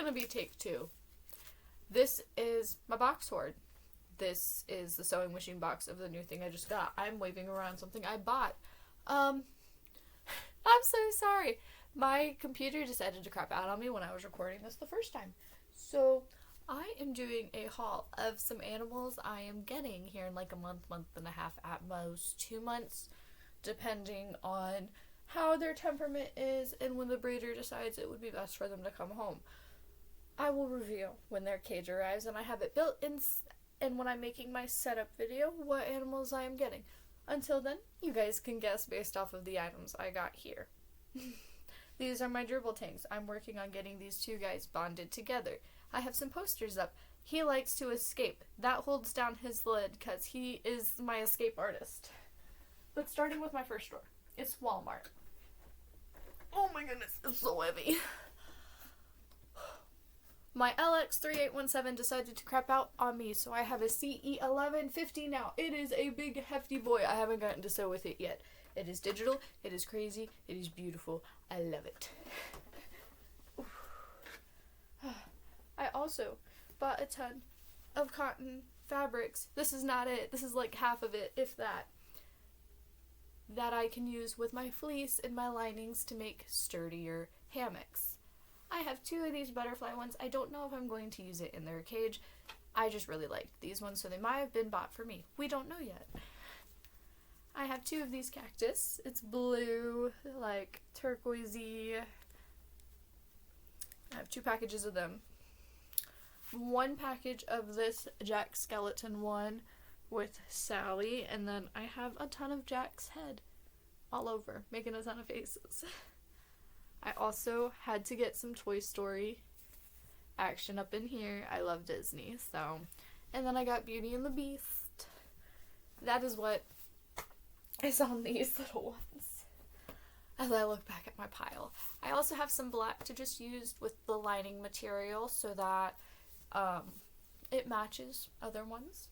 gonna be take 2. This is my box hoard. This is the sewing machine box of the new thing I just got. I'm waving around something I bought. I'm so sorry. My computer decided to crap out on me when I was recording this the first time. So I am doing a haul of some animals I am getting here in like a month and a half at most, 2 months, depending on how their temperament is and when the breeder decides it would be best for them to come home. I will reveal when their cage arrives, and I have it built in, and when I'm making my setup video, what animals I am getting. Until then, you guys can guess based off of the items I got here. These are my gerbil tanks. I'm working on getting these 2 guys bonded together. I have some posters up. He likes to escape. That holds down his lid because he is my escape artist. But starting with my first store, it's Walmart. Oh my goodness, it's so heavy. My LX3817 decided to crap out on me, so I have a CE1150 now. It is a big, hefty boy. I haven't gotten to sew with it yet. It is digital, it is crazy, it is beautiful. I love it. I also bought a ton of cotton fabrics. This is not it. This is like half of it, if that. That I can use with my fleece and my linings to make sturdier hammocks. I have 2 of these butterfly ones. I don't know if I'm going to use it in their cage. I just really liked these ones, so they might have been bought for me. We don't know yet. I have 2 of these cactus. It's blue, like turquoisey. I have 2 packages of them. 1 package of this Jack skeleton one with Sally, and then I have a ton of Jack's head all over, making a ton of faces. I also had to get some Toy Story action up in here. I love Disney, so. And then I got Beauty and the Beast. That is what is on these little ones as I look back at my pile. I also have some black to just use with the lining material so that it matches other ones.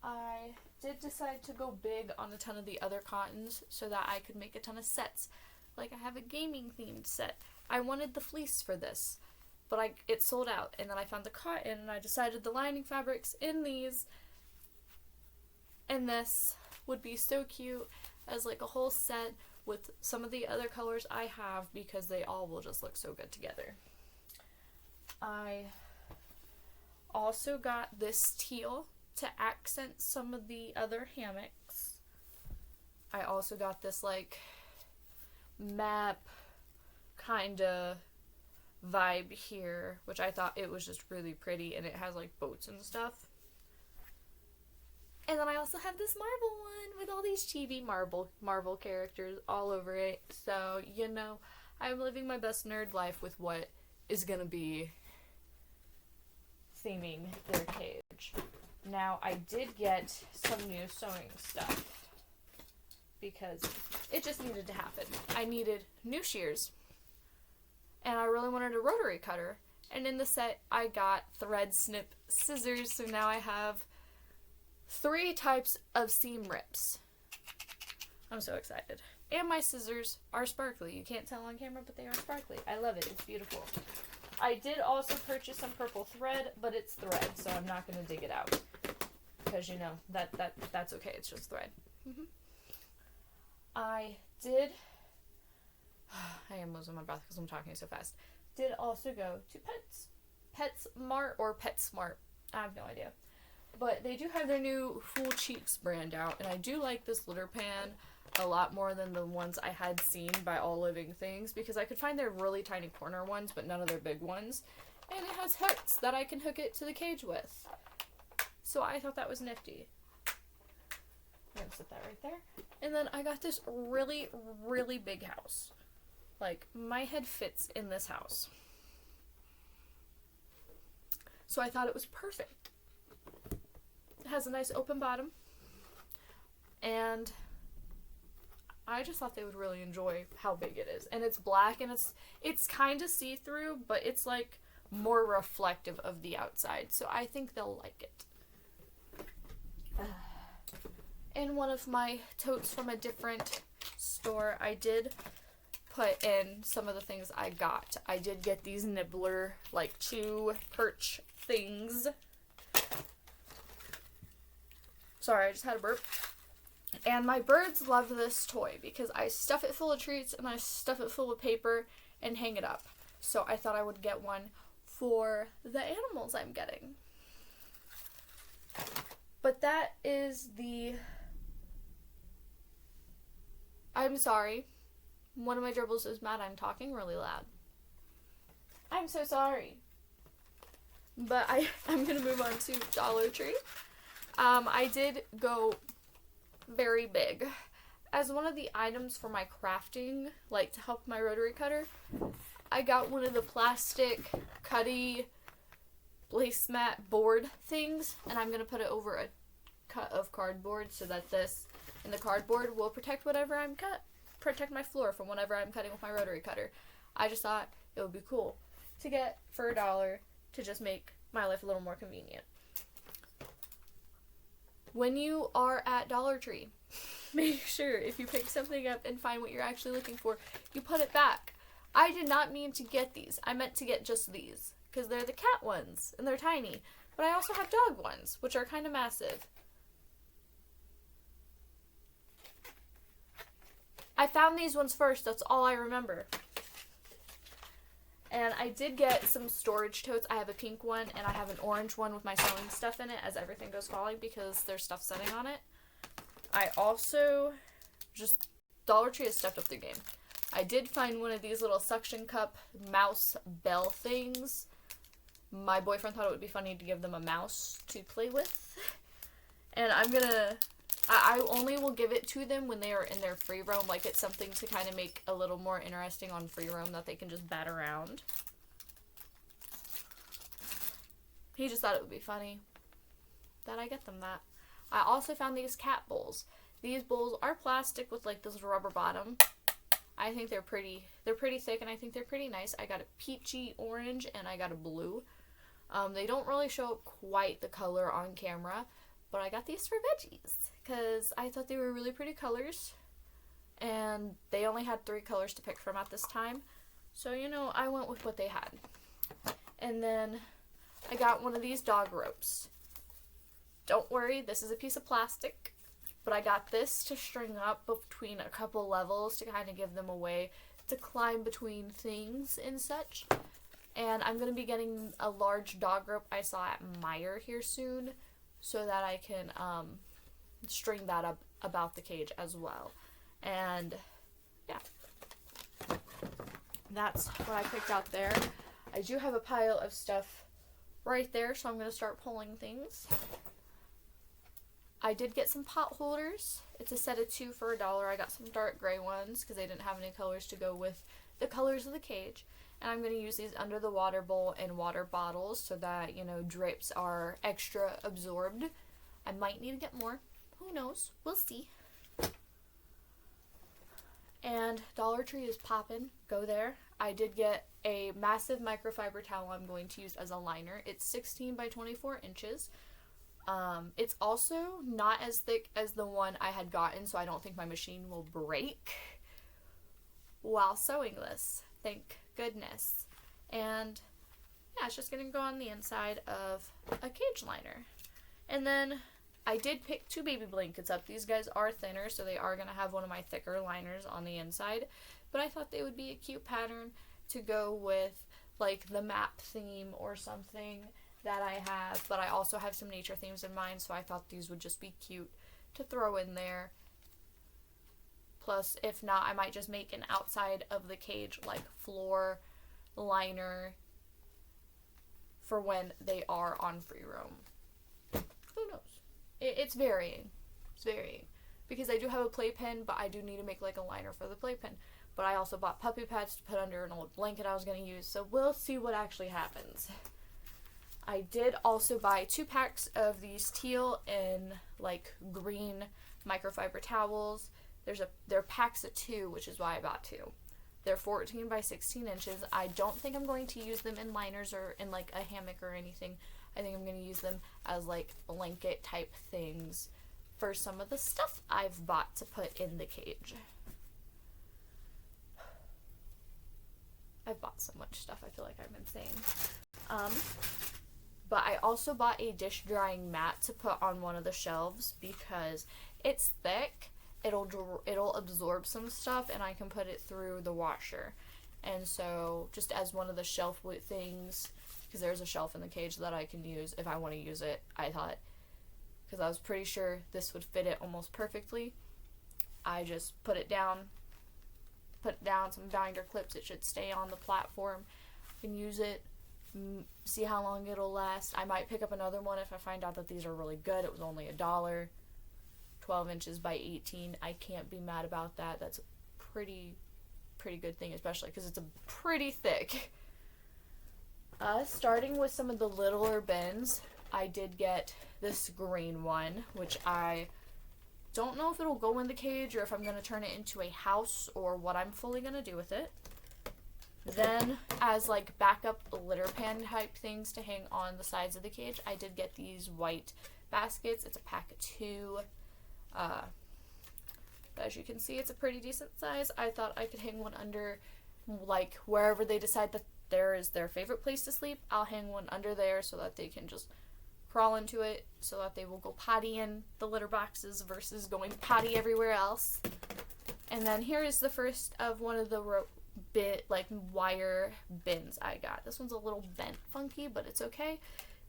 I did decide to go big on a ton of the other cottons so that I could make a ton of sets. Like, I have a gaming themed set. I wanted the fleece for this, but it sold out, and then I found the cotton, and I decided the lining fabrics in these and this would be so cute as like a whole set with some of the other colors I have, because they all will just look so good together. I also got this teal to accent some of the other hammocks. I also got this like map kind of vibe here, which I thought it was just really pretty, and it has like boats and stuff. And then I also have this marble one with all these chibi Marvel characters all over it. So, you know, I'm living my best nerd life with what is gonna be theming their cage. Now, I did get some new sewing stuff because it just needed to happen. I needed new shears, and I really wanted a rotary cutter. And in the set, I got thread snip scissors, so now I have 3 types of seam rips. I'm so excited. And my scissors are sparkly. You can't tell on camera, but they are sparkly. I love it. It's beautiful. I did also purchase some purple thread, but it's thread, so I'm not going to dig it out. Because, you know, that's okay. It's just thread. I did... I am losing my breath because I'm talking so fast. Did also go to PetsMart or PetSmart. I have no idea. But they do have their new Full Cheeks brand out, and I do like this litter pan a lot more than the ones I had seen by All Living Things, because I could find their really tiny corner ones, but none of their big ones. And it has hooks that I can hook it to the cage with. So I thought that was nifty. I'm gonna set that right there. And then I got this really, really big house. Like, my head fits in this house. So I thought it was perfect. It has a nice open bottom. And I just thought they would really enjoy how big it is. And it's black, and it's kind of see-through, but it's like more reflective of the outside. So I think they'll like it. In one of my totes from a different store, I did put in some of the things I got. I did get these nibbler, like 2 perch things. Sorry, I just had a burp. And my birds love this toy because I stuff it full of treats and I stuff it full of paper and hang it up. So I thought I would get one for the animals I'm getting. But that is the... I'm sorry. One of my gerbils is mad I'm talking really loud. I'm so sorry. But I'm going to move on to Dollar Tree. I did go very big. As one of the items for my crafting, like to help my rotary cutter, I got one of the plastic cutty placemat board things, and I'm going to put it over a cut of cardboard so that this and the cardboard will protect whatever I'm protect my floor from whatever I'm cutting with my rotary cutter. I just thought it would be cool to get for $1 to just make my life a little more convenient. When you are at Dollar Tree, make sure if you pick something up and find what you're actually looking for, you put it back. I did not mean to get these. I meant to get just these because they're the cat ones and they're tiny. But I also have dog ones, which are kind of massive. I found these ones first. That's all I remember. And I did get some storage totes. I have a pink one and I have an orange one with my sewing stuff in it as everything goes falling because there's stuff sitting on it. I also Dollar Tree has stepped up their game. I did find one of these little suction cup mouse bell things. My boyfriend thought it would be funny to give them a mouse to play with. And I only will give it to them when they are in their free roam. Like, it's something to kind of make a little more interesting on free roam that they can just bat around. He just thought it would be funny that I get them that. I also found these cat bowls. These bowls are plastic with like this rubber bottom. I think they're pretty thick and I think they're pretty nice. I got a peachy orange and I got a blue. They don't really show up quite the color on camera, but I got these for veggies because I thought they were really pretty colors and they only had 3 colors to pick from at this time. So, you know, I went with what they had. And then I got one of these dog ropes. Don't worry, this is a piece of plastic, but I got this to string up between a couple levels to kind of give them a way to climb between things and such. And I'm going to be getting a large dog rope I saw at Meijer here soon so that I can string that up about the cage as well. And yeah, that's what I picked out there. I do have a pile of stuff right there, so I'm going to start pulling things. I did get some pot holders. It's a set of 2 for $1. I got some dark gray ones because they didn't have any colors to go with the colors of the cage. And I'm going to use these under the water bowl and water bottles so that, you know, drips are extra absorbed. I might need to get more. Who knows? We'll see. And Dollar Tree is poppin'. Go there. I did get a massive microfiber towel I'm going to use as a liner. It's 16 by 24 inches. It's also not as thick as the one I had gotten, so I don't think my machine will break while sewing this. Thank goodness. And yeah, it's just going to go on the inside of a cage liner. And then I did pick 2 baby blankets up. These guys are thinner, so they are going to have one of my thicker liners on the inside. But I thought they would be a cute pattern to go with like the map theme or something that I have. But I also have some nature themes in mind, so I thought these would just be cute to throw in there. Plus, if not, I might just make an outside of the cage like floor liner for when they are on free roam. Who knows? It's varying. It's varying. Because I do have a playpen, but I do need to make like a liner for the playpen. But I also bought puppy pads to put under an old blanket I was going to use, so we'll see what actually happens. I did also buy 2 packs of these teal and like green microfiber towels. They're packs of 2, which is why I bought 2. They're 14 by 16 inches. I don't think I'm going to use them in liners or in like a hammock or anything. I think I'm going to use them as like blanket type things for some of the stuff I've bought to put in the cage. I've bought so much stuff, I feel like I'm insane. But I also bought a dish drying mat to put on one of the shelves because it's thick. It'll absorb some stuff, and I can put it through the washer. And so just as one of the shelf things, because there's a shelf in the cage that I can use if I want to use it, I thought, because I was pretty sure this would fit it almost perfectly, I just put down some binder clips. It should stay on the platform. I can use it, see how long it'll last. I might pick up another one if I find out that these are really good. It was only $1, 12 inches by 18. I can't be mad about that. That's a pretty good thing, especially because it's a pretty thick. Starting with some of the littler bins, I did get this green one, which I don't know if it'll go in the cage or if I'm going to turn it into a house or what I'm fully going to do with it. Then, as like backup litter pan type things to hang on the sides of the cage, I did get these white baskets. It's a pack of 2. As you can see, it's a pretty decent size. I thought I could hang one under, like, wherever they decide that there is their favorite place to sleep. I'll hang one under there so that they can just crawl into it, so that they will go potty in the litter boxes versus going potty everywhere else. And then here is the first of one of the wire bins I got. This one's a little bent funky, but it's okay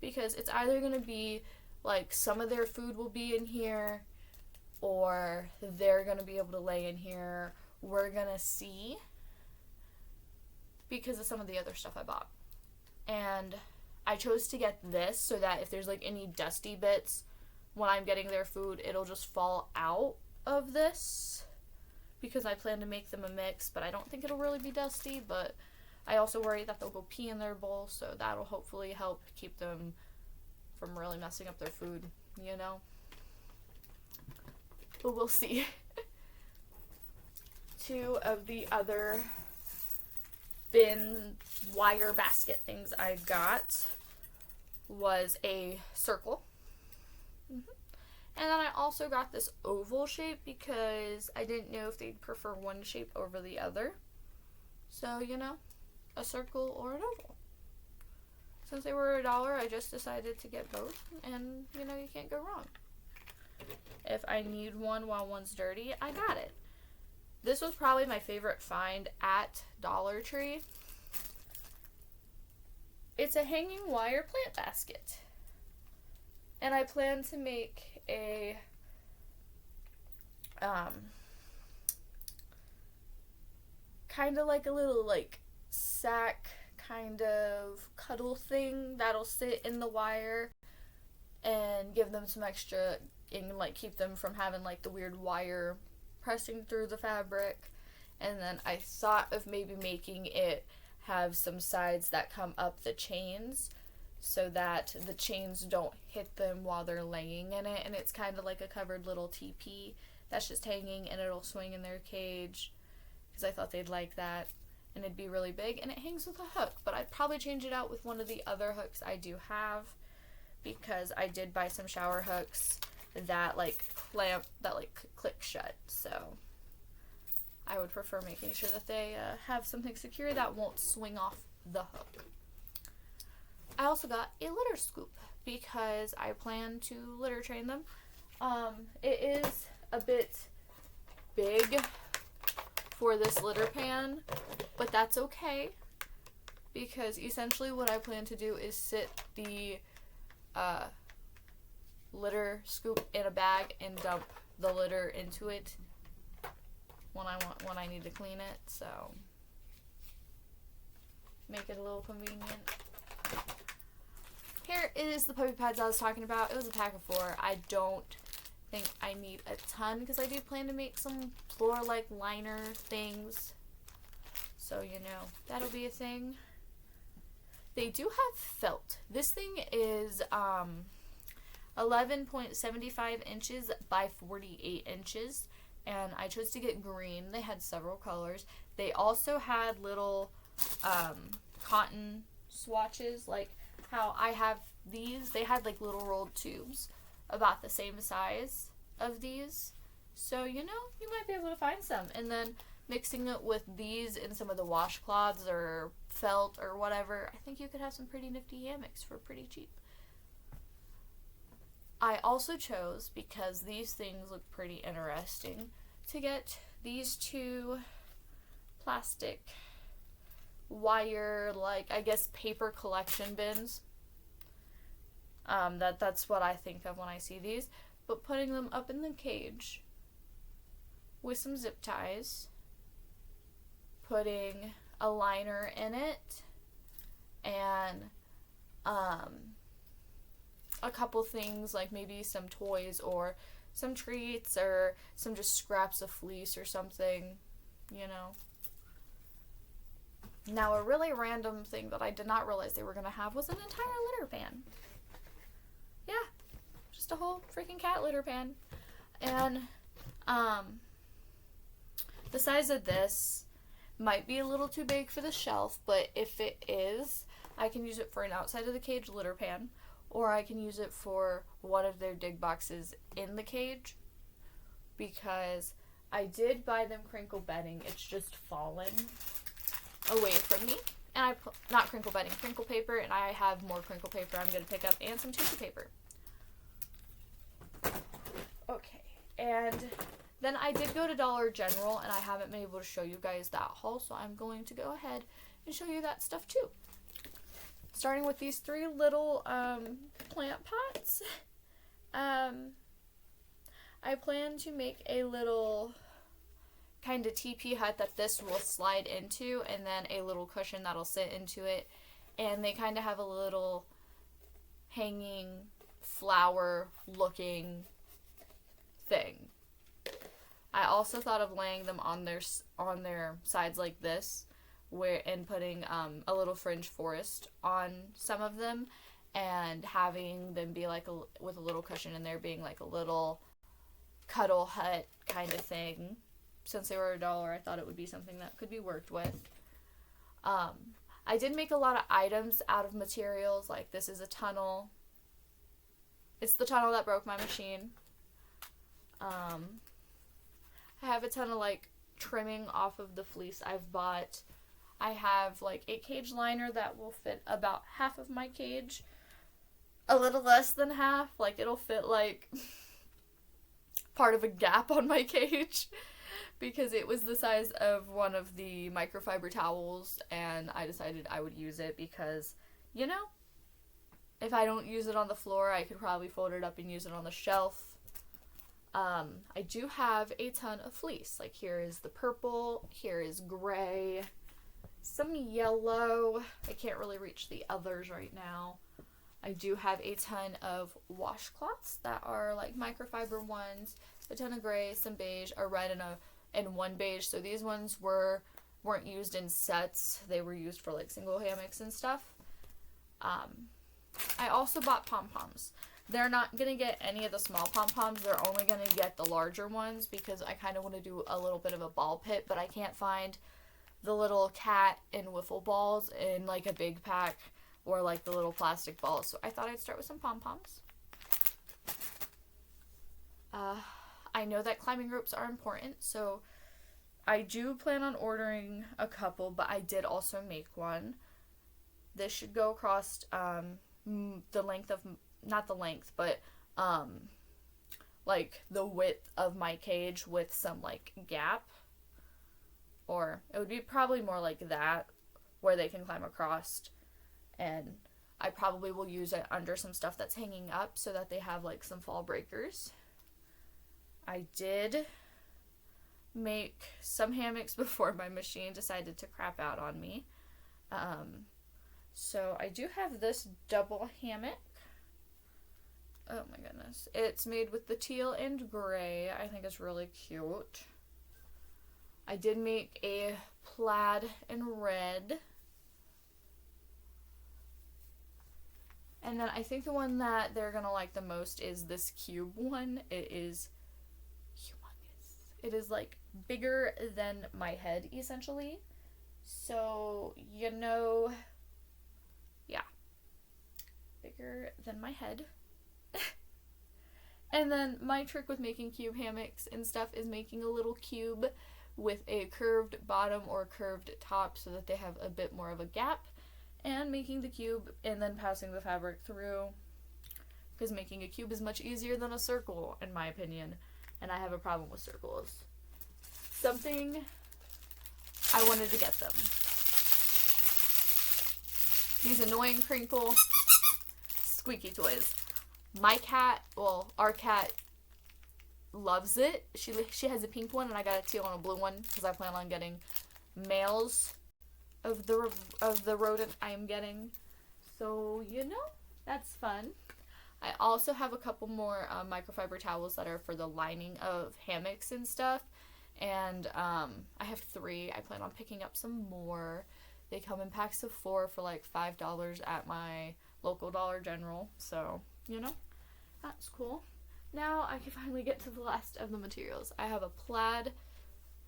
because it's either going to be like some of their food will be in here, or they're going to be able to lay in here. We're going to see, because of some of the other stuff I bought. And I chose to get this so that if there's like any dusty bits when I'm getting their food, it'll just fall out of this, because I plan to make them a mix, but I don't think it'll really be dusty. But I also worry that they'll go pee in their bowl, so that'll hopefully help keep them from really messing up their food, you know? But we'll see. 2 of the other bin wire basket things I got was a circle. And then I also got this oval shape because I didn't know if they'd prefer one shape over the other. So, you know, a circle or an oval. Since they were $1, I just decided to get both, and, you know, you can't go wrong. If I need one while one's dirty, I got it. This was probably my favorite find at Dollar Tree. It's a hanging wire plant basket. And I plan to make a kind of like a little like sack kind of cuddle thing that'll sit in the wire and give them some extra, and like keep them from having like the weird wire pressing through the fabric. And then I thought of maybe making it have some sides that come up the chains so that the chains don't hit them while they're laying in it, and it's kind of like a covered little teepee that's just hanging, and it'll swing in their cage because I thought they'd like that, and it'd be really big, and it hangs with a hook. But I'd probably change it out with one of the other hooks I do have, because I did buy some shower hooks that like clamp, that like click shut, so I would prefer making sure that they have something secure that won't swing off the hook. I also got a litter scoop because I plan to litter train them. It is a bit big for this litter pan, but that's okay, because essentially what I plan to do is sit the litter scoop in a bag and dump the litter into it when I need to clean it, so make it a little convenient. Here is the puppy pads I was talking about. It was a pack of 4. I don't think I need a ton because I do plan to make some floor-like liner things, so you know that'll be a thing. They do have felt. This thing is 11.75 inches by 48 inches, and I chose to get green. They had several colors. They also had little cotton swatches, like how I have these. They had like little rolled tubes about the same size of these, so you know, you might be able to find some. And then mixing it with these and some of the washcloths or felt or whatever, I think you could have some pretty nifty hammocks for pretty cheap. I also chose, because these things look pretty interesting, to get these two plastic wire, like, I guess paper collection bins. That's what I think of when I see these. But putting them up in the cage with some zip ties, putting a liner in it, and a couple things like maybe some toys or some treats or some just scraps of fleece or something, you know. Now, a really random thing that I did not realize they were going to have was an entire litter pan. Yeah, just a whole freaking cat litter pan. And the size of this might be a little too big for the shelf, but if it is, I can use it for an outside of the cage litter pan, or I can use it for one of their dig boxes in the cage, because I did buy them crinkle bedding. It's just fallen away from me. And not crinkle bedding, crinkle paper, and I have more crinkle paper I'm going to pick up, and some tissue paper. Okay, and then I did go to Dollar General, and I haven't been able to show you guys that haul, so I'm going to go ahead and show you that stuff too. Starting with these three little plant pots. I plan to make a little kind of teepee hut that this will slide into, and then a little cushion that'll sit into it, and they kind of have a little hanging flower looking thing. I also thought of laying them on their sides like this, and putting a little fringe forest on some of them, and having them be like with a little cushion in there, being like a little cuddle hut kind of thing. Since they were $1, I thought it would be something that could be worked with. I did make a lot of items out of materials, like this is a tunnel. It's the tunnel that broke my machine. I have a ton of like trimming off of the fleece I've bought. I have like a cage liner that will fit about half of my cage. A little less than half. Like it'll fit like part of a gap on my cage. Because it was the size of one of the microfiber towels, and I decided I would use it because, you know, if I don't use it on the floor, I could probably fold it up and use it on the shelf. I do have a ton of fleece. Like here is the purple, here is gray, some yellow. I can't really reach the others right now. I do have a ton of washcloths that are like microfiber ones, a ton of gray, some beige, a red, and one beige. So these ones weren't used in sets. They were used for like single hammocks and stuff. I also bought Pom Poms. They're not going to get any of the small Pom Poms. They're only going to get the larger ones because I kind of want to do a little bit of a ball pit, but I can't find the little cat and wiffle balls in like a big pack or like the little plastic balls. So I thought I'd start with some Pom Poms. I know that climbing ropes are important, so I do plan on ordering a couple, but I did also make one. This should go across the length of, not the length, but like the width of my cage with some like gap. Or it would be probably more like that, where they can climb across. And I probably will use it under some stuff that's hanging up so that they have like some fall breakers. I did make some hammocks before my machine decided to crap out on me. So I do have this double hammock. Oh my goodness. It's made with the teal and gray. I think it's really cute. I did make a plaid and red. And then I think the one that they're going to like the most is this cube one. It is humongous. It is like bigger than my head, essentially. So, you know, yeah. Bigger than my head. And then my trick with making cube hammocks and stuff is making a little cube with a curved bottom or curved top so that they have a bit more of a gap, and making the cube and then passing the fabric through, because making a cube is much easier than a circle in my opinion, and I have a problem with circles. Something I wanted to get them. These annoying crinkle squeaky toys. My cat, well, our cat loves it. She has a pink one and I got a teal and a blue one because I plan on getting males of the rodent I am getting. So, you know, that's fun. I also have a couple more microfiber towels that are for the lining of hammocks and stuff. And I have 3. I plan on picking up some more. They come in packs of 4 for like $5 at my local Dollar General. So, you know, that's cool. Now I can finally get to the last of the materials. I have a plaid,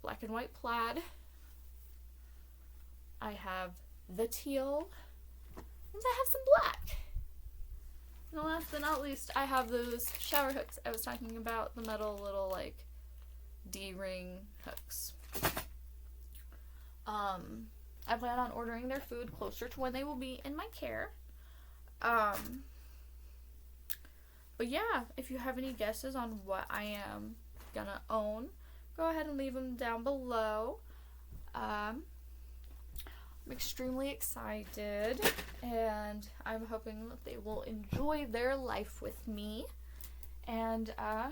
black and white plaid. I have the teal. And I have some black. And last but not least, I have those shower hooks I was talking about. The metal little like D-ring hooks. I plan on ordering their food closer to when they will be in my care. But yeah, if you have any guesses on what I am gonna own, go ahead and leave them down below. I'm extremely excited, and I'm hoping that they will enjoy their life with me. And I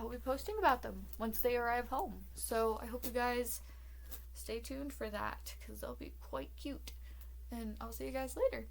will be posting about them once they arrive home. So I hope you guys stay tuned for that, because they'll be quite cute. And I'll see you guys later.